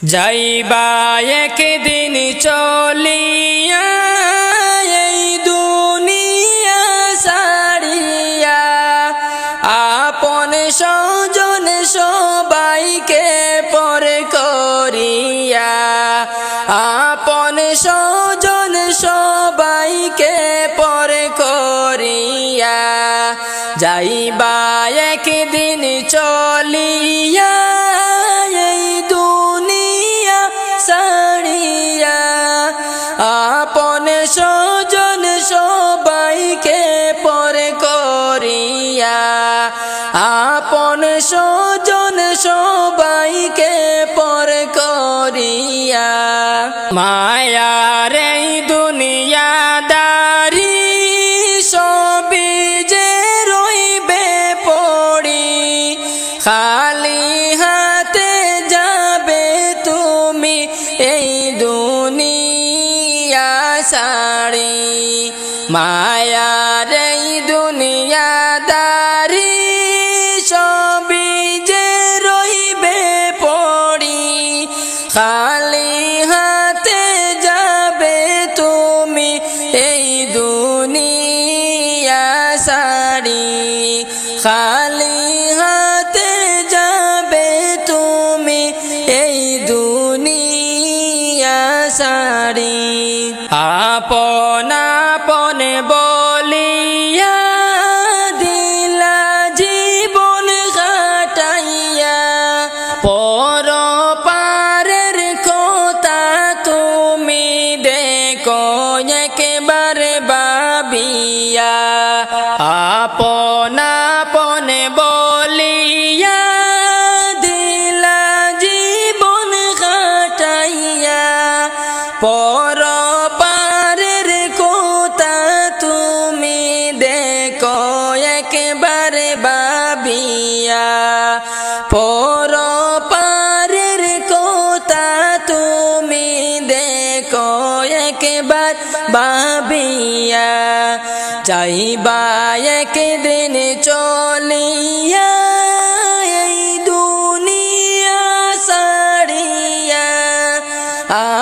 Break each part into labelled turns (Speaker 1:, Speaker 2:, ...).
Speaker 1: যাইবা একদিন চলিয়া এই দুনিয়া ছাড়িয়া, আপন স্বজন সবাইকে পর করিয়া, আপন স্বজন সবাইকে পর করিয়া, যাইবা একদিন চলিয়া এই দুনিয়া ছাড়িয়া, আপন স্বজন সবাইকে পর করিয়া, আপন স্বজন সবাইকে পর করিয়া। মায়ার এই দুনিয়াদারি সবই যে রইবে পড়ি, খালি হাতে যাবে তুমি এই দুনিয়া ছাড়ি। মায়ার এই দুনিয়াদারি সবই যে রইবে পড়ি, খালি হাতে যাবে তুমি এই দুনিয়া ছাড়ি, খালি হাতে যাবে তুমি এই দুনিয়া ছাড়ি। আপন আপন বলিয়া দিলা জীবন কাটাইয়া, পর পারের কথা তুমি দেখো একবারে ভাবিয়া। আপন আপন বলিয়া দিলা জীবন কাটাইয়া, পর পারের কথা তুমি দেখো একবারে ভাবিয়া, পর পারের কথা তুমি দেখো একবার ভাবিয়া। যাইবা একদিন চলিয়া এই দুনিয়া ছাড়িয়া,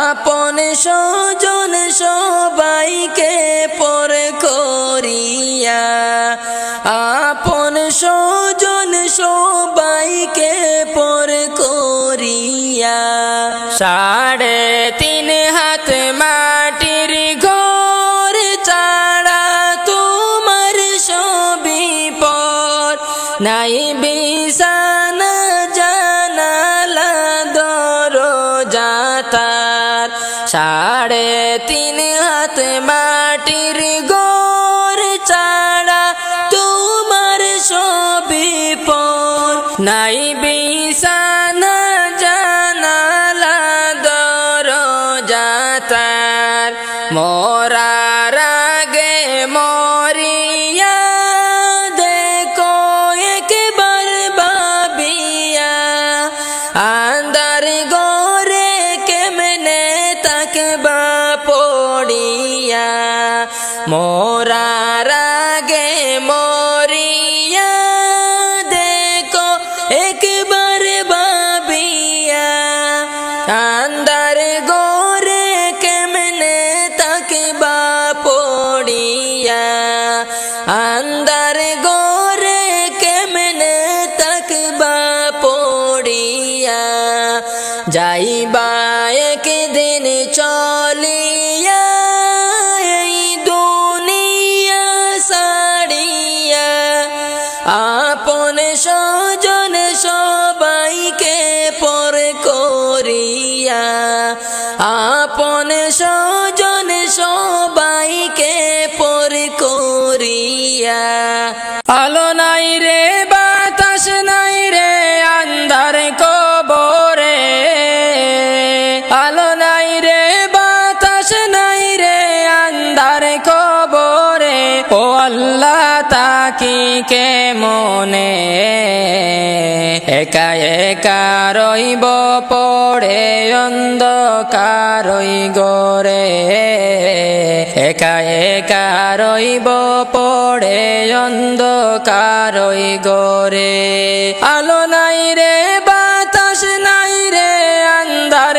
Speaker 1: আপন স্বজন সবাইকে পর করিয়া, আপন স্বজন সবাইকে পর করিয়া। 3.5 হাত মাটির ঘর ছাড়া তোমার সবই পর, নাই বিছানা জানালা দরজা তার। 3.5 হাত মাটির ঘর ছাড়া তোমার সবই পর, নাই বিছানা জানালা দরজা তার। মরার আগে মরিয়া দেখো একবার ভাবিয়া, আন্ধার ঘরে কেমনে থাকবা পড়িয়া। মরার আগে মরিয়া দেখো একবার ভাবিয়া, আন্ধার ঘরে কেমনে থাকবা পড়িয়া, আন্ধার ঘরে কেমনে থাকবা পড়িয়া। যাইবা একদিন চলিয়া এই দুনিয়া ছাড়িয়া, আপন স্বজন সবাইকে পর করিয়া, আপন স্বজন সবাইকে পর করিয়া। আলো নাই রে বাতাস নাই রে আন্ধার কবরে, আলো নাই রে বাতাস নাই রে আন্ধার কবরে। ও আল্লাহ তাকি কেমনে একা একা রইব পড়ে অন্ধকার ঘরে, একা একা রইব পড়ে অন্ধকার ঘরে। আলো নাই রে বাতাস নাই রে আন্ধার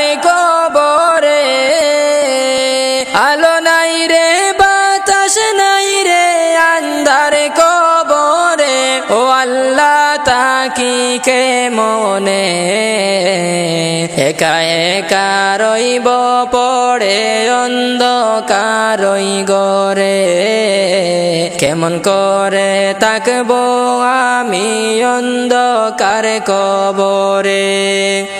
Speaker 1: একা একা রইব পড়ে অন্ধকারই ঘরে কেমন করে থাকবো আমি অন্ধকার কবরে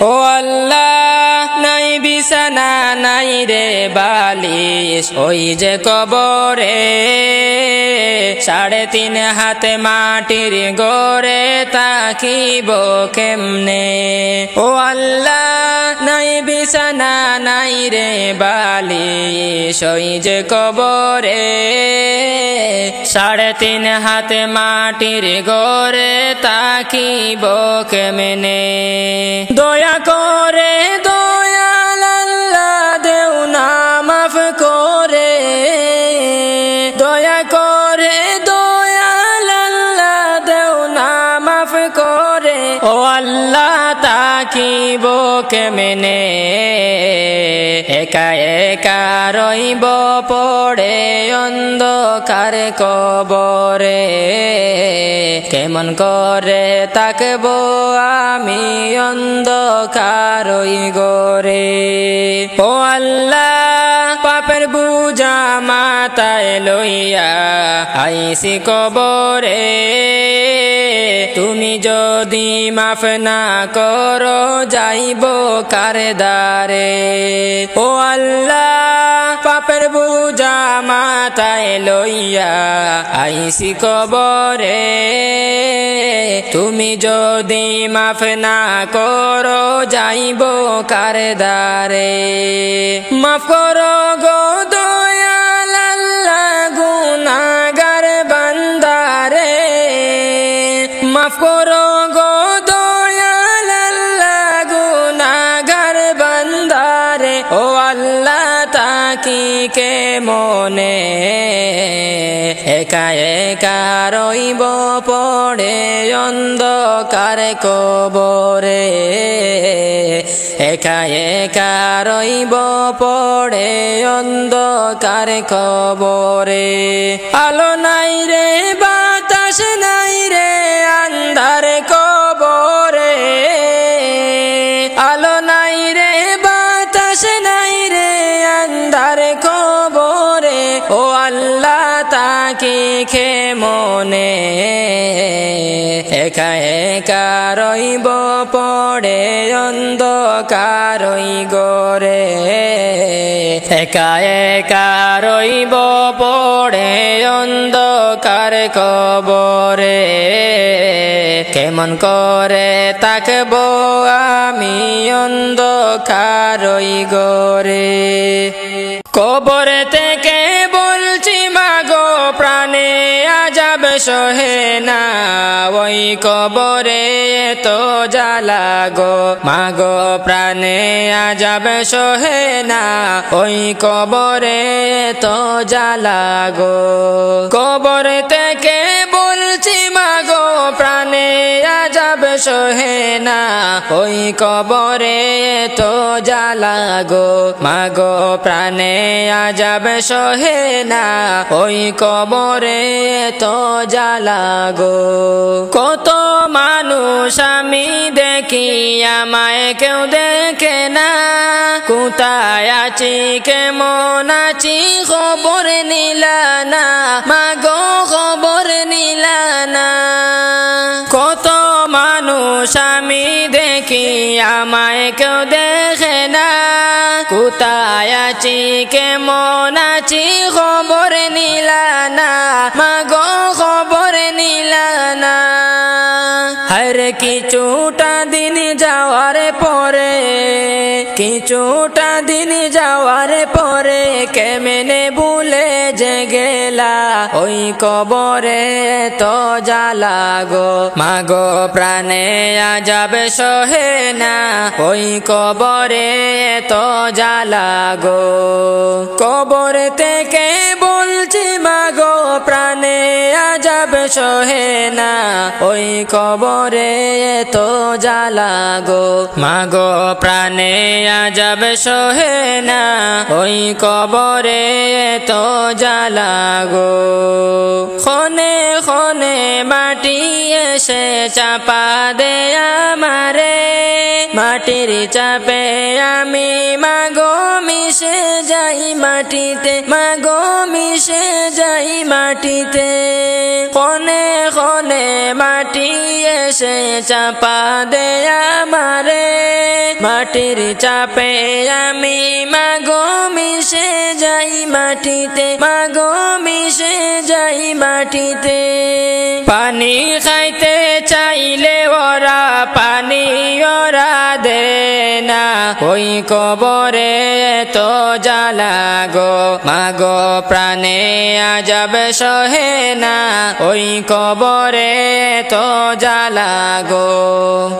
Speaker 1: ও আল্লাহ নাই বিছানা নাই রে বালিশ ওই যে কবরে 3.5 হাত মাটির ঘরে থাকিব কেমনে ও আল্লাহ নাই বিছানা নাই রে বালিশ ওই যে কবরে 3.5 হাত মাটির ঘরে থাকিব কেমনে দয়া করে দয়াল আল্লাহ দেও না মাফ করে দয়া করে দয়াল আল্লাহ দেও না মাফ করে ও আল্লাহ তাকিব কেমনে একা একা রইব পড়ে অন্ধকার কবরে কেমন করে থাকবো আমি অন্ধকারই ঘরে ও আল্লাহ পাপের বুঝা মাথায় লইয়া আইসি কবরে তুমি যদি মাফ না করো যাইব কারে দারে ও আল্লাহ পাপের বুঝা মাথায় লইয়া আইসি কবরে তুমি যদি মাফ না করো যাইব কারে দারে মাফ করো গো দয়াল আল্লাহ গুনাহগার বান্দারে মাফ করো গো দয়াল আল্লাহ গুনাহগার বান্দারে ও আল্লাহ তাকি কে মনে একা একা রইব পড়ে অন্ধকার কবরে একা একা রইব পড়ে অন্ধকার কবরে আলো নাই রে বাতাস নাই রে আন্ধার কবরে আলো নাই রে বাতাস নাই রে আন্ধার কবরে ও আল্লাহ তাকি খে মনে একা একা রইব পড়ে অন্ধকারই ঘরে একা একা রইব পড়ে অন্ধকার কবরে কেমন করে থাকবো আমি অন্ধকারই ঘরে কবর থেকে বলছি মাগো প্রাণে আযাব সহে না ওই কবরে তো জ্বালা গো মাগো প্রাণে আযাব সহে না ওই কবরে তো জ্বালা গো কবর থেকে বলছি মাগো প্রাণে আযাব সহে না ওই কবরে তো জ্বালা গো মাগো প্রাণে আযাব সহে না ওই কবরে তো জ্বালা গো কত মানুষ আমি দেখি আমায় কেউ দেখে না কোথায় আছি কেমন আছি খবর নিলা না মাগো খবর নিলা না কত মানুষ আমি দেখি আমায় কেউ দেখে না কোথায় আছি কেমন আছি খবর নিলা না মাগো খবর নিলা না হর কিছুটা দিন যাওয়ার পরে কিছুটা দিন যাওয়ার পরে কেমনে ভুলে যে গেলা ওই কবরে তো জ্বালা গো মাগো প্রাণে আযাব সহে না ওই কবরে তো জ্বালা গো কবর থেকে বলছি মাগো প্রাণে আযাব সহে না ওই কবরে তো জ্বালা গো মাগো প্রাণে আযাব সহে না ওই কবরে তো জ্বালা গো খনে খনে মাটি এসে চাপা দে আমারে মাটির চাপে আমি মাগো মিশে যাই মাটিতে, মাগো মিশে যাই মাটিতে। কোনে কোনে মাটি এসে চাপা দেয় আমারে, মাটির চাপে আমি মাগো মিশে যাই মাটিতে, মাগো মিশে যাই মাটিতে। পানি খাইতে চাইলে ওরা পানি ওরা দে না, ওই কবরে তো জ্বালা গো মাগো প্রাণে আজব সহে না, ওই কবরে তো জ্বালা গো।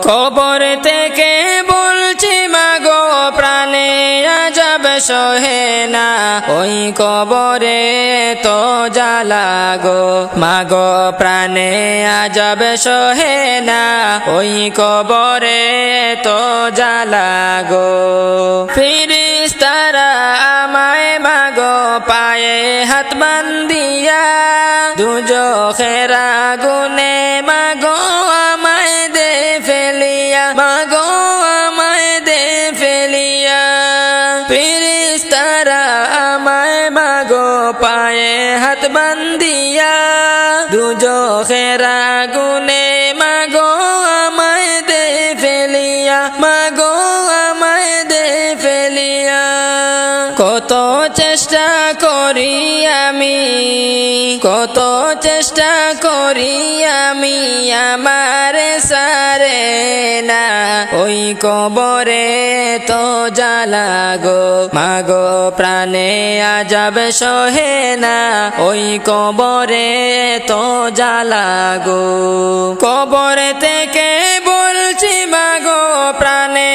Speaker 1: কবর থেকে বলছি মাগো প্রাণে আজব সহে না, ওই কবরে তো জ্বালা গো মাগো প্রাণে আজব সহে না, ওই কবরে তো জ্বালা গো। ফিরিস্তারা আমায় মাগো পায়ে হাত বান্ধিয়া দুজখের আগুনে মাগো আমায় দে ফেলিয়া, মাগো আমায় দে ফেলিয়া। ফিরিস্তারা আমায় মাগো পায়ে হাত বান্ধিয়া দুজখের আগুনে মাগো আমায় দে ফেলিয়া, মাগো আমায় দে ফেলিয়া। কত চেষ্টা করি আমি, কত চেষ্টা করি আমি আমার সারে না, ওই কবরে তো জ্বালা গো মাগো প্রাণে আজব সহে না, ওই কবরে তো জ্বালা গো। কবর থেকে বলছি মাগো প্রাণে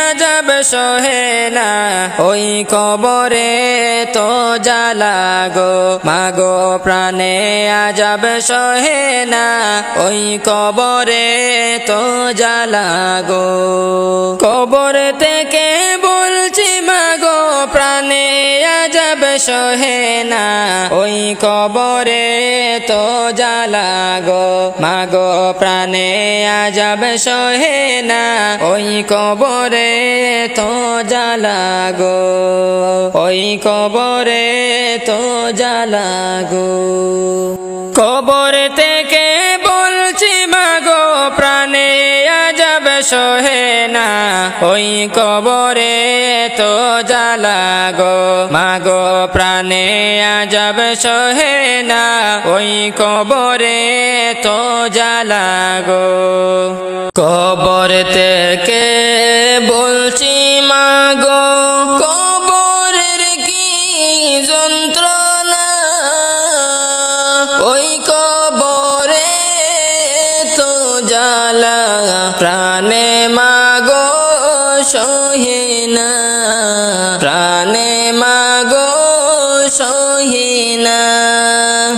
Speaker 1: আজব সহে না, ওই কবরে তো জ্বালা গো মাগো প্রাণে আজব সহে না, ওই কবরে তো জ্বালা গো। কবর থেকে বলছি মাগো প্রাণে আজব সহে না, ওই কবরে তো জ্বালা গো মাগো প্রাণে আজব সহে না, ওই কবরে তো জ্বালা গো, ওই কবরে তো জ্বালা গো। কবর থেকে বলছি মাগো প্রাণে আজব সহে না, ওই কবরে তো জ্বালা গো মাগো প্রাণে আজব সহে না, ওই কবরে তো জ্বালা গো। কবর থেকে বলছি মাগো কবরের কি যন্ত্রণা, ওই কবরে তো জ্বালা প্রাণে মাগো সহে না, প্রাণে মাগো সহে না।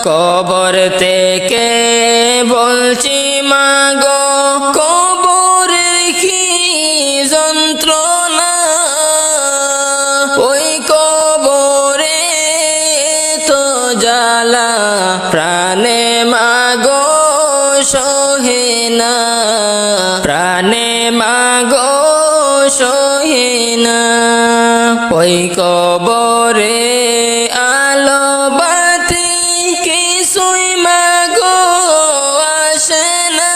Speaker 1: কবর থেকে বলছি মাগো কবরের কি যন্ত্রণা, ওই কবরে তো জ্বালা প্রাণে মাগো সহে না, প্রাণে মাগো সহে না। ওই কবরে আলো বাতি কিছুই মাগো আসে না,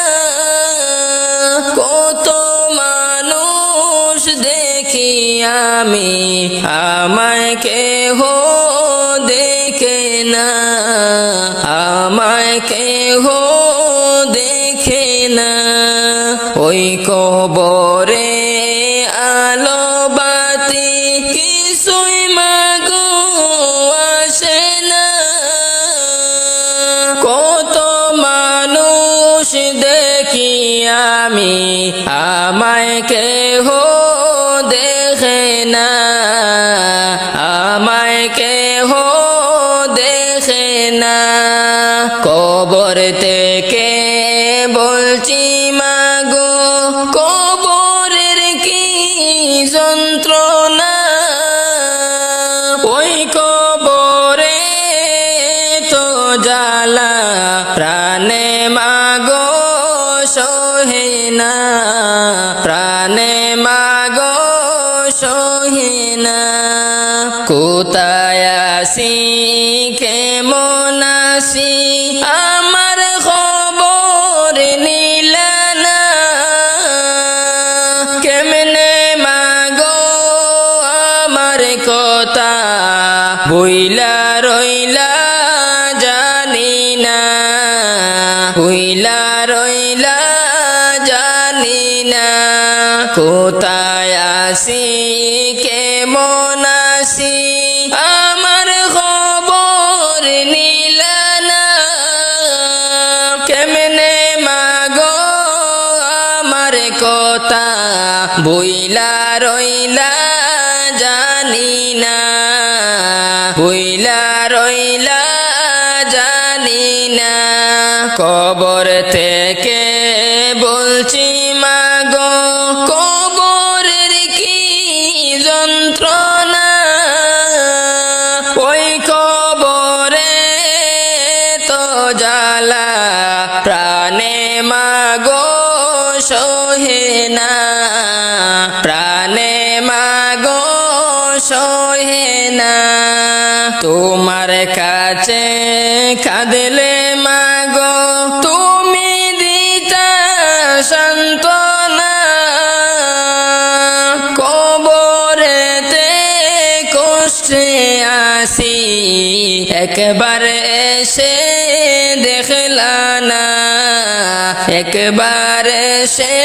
Speaker 1: কত মানুষ দেখি আমি আমায় কেহ দেখে না, আমায় কেহ দেখে না। ওই কবরে আলো বাতি কিছুই মাগো আসে না, কত মানুষ দেখি আমি আমায় কেহ দেখে না, আমায় কেহ দেখে না। কবর থেকে বলছি মাগো কবরের কি যন্ত্রণা, ওই কবরে তো জ্বালা প্রাণে মাগো সহে না, প্রাণে মা সহে না। কোথায় আছি কেমন আছি আমার খবর নিলা না। কেমনে মাগো আমার কথা বইলা রইলা জানি না, বইলা রইলা জানি না। কোথায় আছি কেমন আছি আমার খবর নিলা না। কেমনে মাগো আমার কথা বইলা রইলা জানি না, বইলা রইলা জানি না। কবর থেকে বলছি মাগো কবরের কি যন্ত্রণা। ওই কবরে তো জ্বালা প্রাণে মাগো সহে না, প্রাণে মাগো সহে না। তোমার কাছে কাঁদলে মাগো তুমি দিতা সান্ত্বনা। কবরেতে কষ্টে আসি একবার এসে দেখলা না, একবার এসে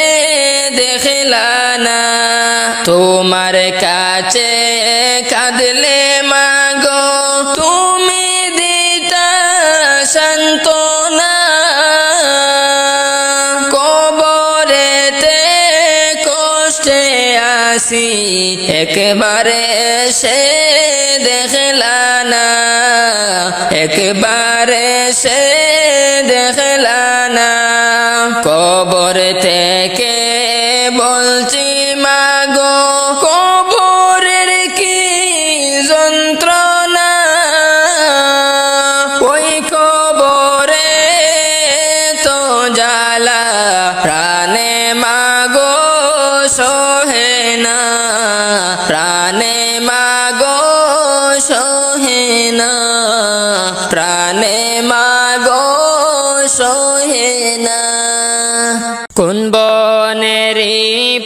Speaker 1: দেখলা না। তোমার কাছে কাঁদলে মাগো তুমি দিতা সান্ত্বনা। কবরেতে কষ্টে আসি একবার এসে দেখলা না, একবার এসে দেখলা না। কবর থেকে বলছি মাগো কবরের কি যন্ত্রণা। ওই কবরে তো জ্বালা প্রাণে মাগো সহে না, প্রাণে মাগো সহে না, প্রাণে মাগো সহে না। কোন বনেরি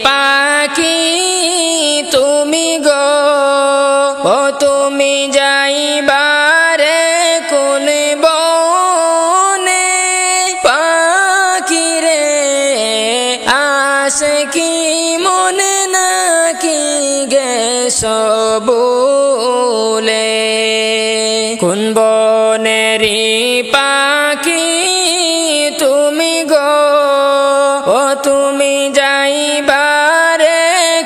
Speaker 1: পাখি তুমি গো ও তুমি যাইবারে কোন বনে। পাখি রে আসে কি মনে নাকি গেছো বলে। কোন বনেরি পাখি তুমি গো ও তুমি যাইবারে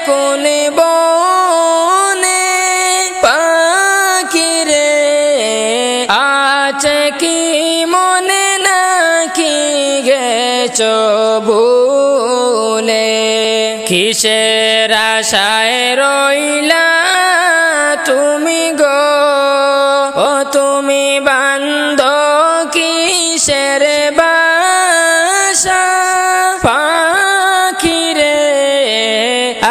Speaker 1: কোন বনে। পাখি রে আছে কি মনে নাকি গেছো ভুলে। কিসের আশায় রইলা তুমি গো ও তুমি বান্ধ কিসের বাসা। পাখি রে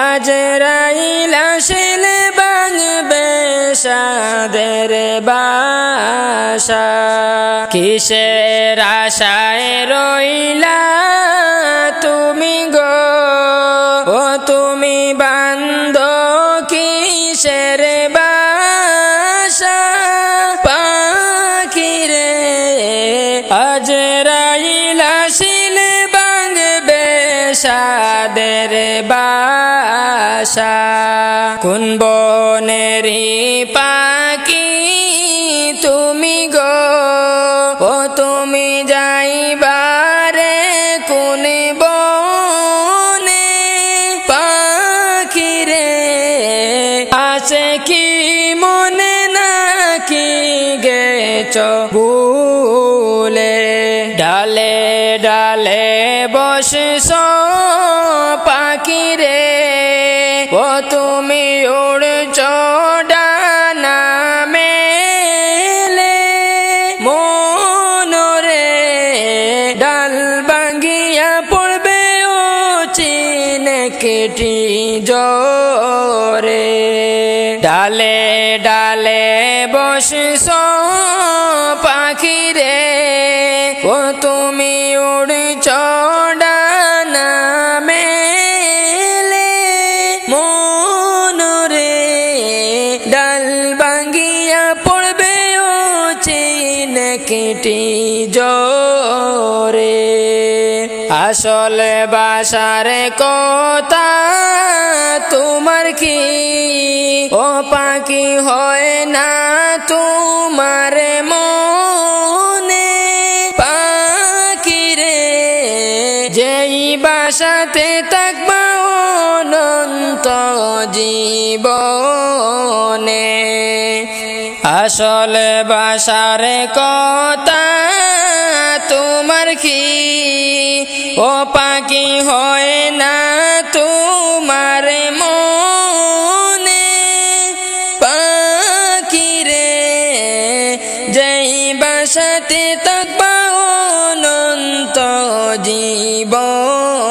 Speaker 1: আজরাইল আসলে ভাঙবে সাদের বাসা। কিসের আশায় রইলা তুমি গো ও তুমি বান্ধ কিসের বাসা। পাখি রে আজরাইল আসলে ভাঙবে সাদের বাসা। কোন বনেরি পাখি তুমি গো ও তুমি যাইবারে কোন বনে। পাখি রে আছে কি মনে নাকি গেছো ভুলে। ডালে ডালে বসেছো পাখি রে ও তুমি উড়ছো ডানা মেলে। মনরে ডাল ভাঙ্গিয়া পড়বে ও চিনে কেটি জোরে। ডালে ডালে বসছ পাখি রে ও তুমি উড়ছ ডানা মেলে মনরে ডাল ভাঙ্গিয়া পড়বে ও চিন কেটে জোরে আসলে বাসার কথা তোমার কি ও পাখি হয় না তোমার মনে পাখি রে যেই বাসাতে থাকবা অনন্ত জীবনে আসলে বাসার কথা তোমার কি ও পাখি হয় না তোমার মনে পাখি রে যেই বাসাতে থাকবা অনন্ত জীবনে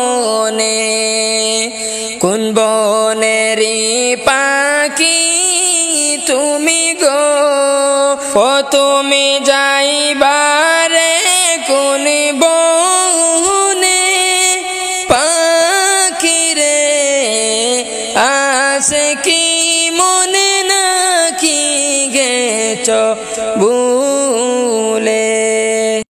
Speaker 1: কোন বনেরি পাখি তুমি গো ও তুমি যাইবারে কোন বনে পাখি রে আছে কি মনে নাকি গেছ